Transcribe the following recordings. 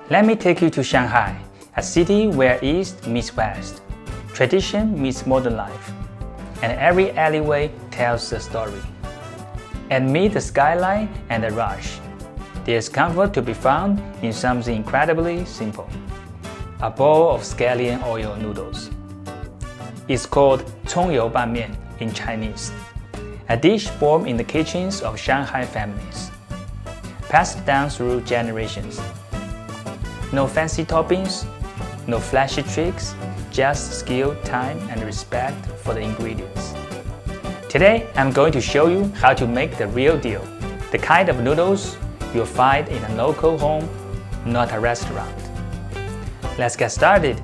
Let me take you to Shanghai, a city where East meets West, tradition meets modern life, and every alleyway tells a story. And meet the skyline and the rush. There's comfort to be found in something incredibly simple. A bowl of scallion oil noodles. It's called 葱油拌面 in Chinese, a dish born in the kitchens of Shanghai families, passed down through generations. No fancy toppings, no flashy tricks, just skill, time, and respect for the ingredients. Today, I'm going to show you how to make the real deal, the kind of noodles you'll find in a local home, not a restaurant. Let's get started.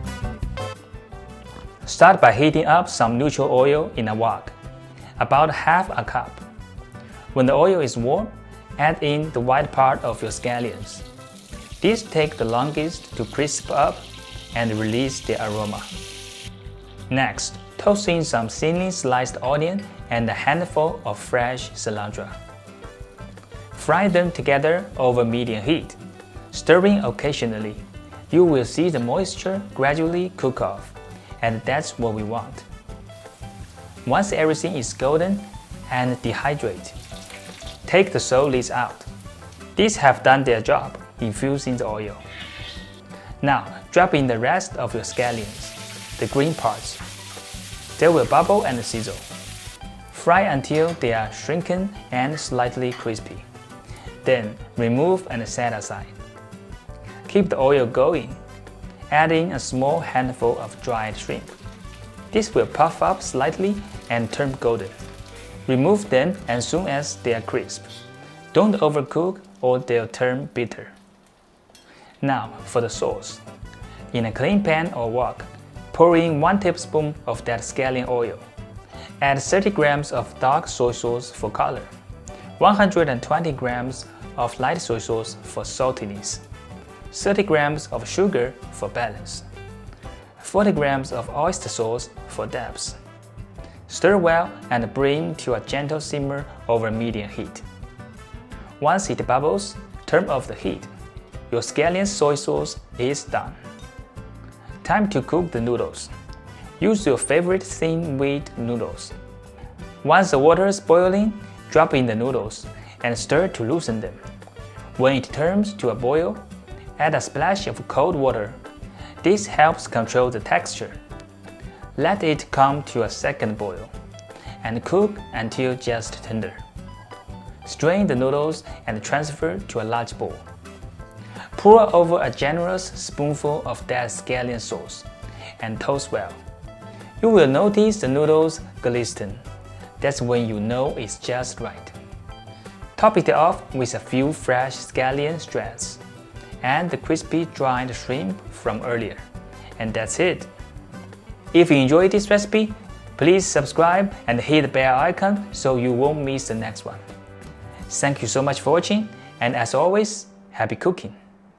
Start by heating up some neutral oil in a wok, about half a cup. When the oil is warm, add in the white part of your scallions. These take the longest to crisp up and release the aroma. Next, toss in some thinly sliced onion and a handful of fresh cilantro. Fry them together over medium heat, stirring occasionally. You will see the moisture gradually cook off, and that's what we want. Once everything is golden and dehydrate, take the solids out. These have done their job, infusing the oil. Now, drop in the rest of your scallions, the green parts. They will bubble and sizzle. Fry until they are shrunken and slightly crispy. Then, remove and set aside. Keep the oil going, adding a small handful of dried shrimp. This will puff up slightly and turn golden. Remove them as soon as they are crisp. Don't overcook or they'll turn bitter. Now for the sauce. In a clean pan or wok, pour in 1 tablespoon of that scallion oil. Add 30 grams of dark soy sauce for color, 120 grams of light soy sauce for saltiness, 30 grams of sugar for balance, 40 grams of oyster sauce for depth. Stir well and bring to a gentle simmer over medium heat. Once it bubbles, turn off the heat. Your scallion soy sauce is done. Time to cook the noodles. Use your favorite thin wheat noodles. Once the water is boiling, drop in the noodles and stir to loosen them. When it turns to a boil, add a splash of cold water. This helps control the texture. Let it come to a second boil and cook until just tender. Strain the noodles and transfer to a large bowl. Pour over a generous spoonful of that scallion sauce and toast well. You will notice the noodles glisten. That's when you know it's just right. Top it off with a few fresh scallion strands and the crispy dried shrimp from earlier. And that's it. If you enjoyed this recipe, please subscribe and hit the bell icon so you won't miss the next one. Thank you so much for watching, and as always, happy cooking!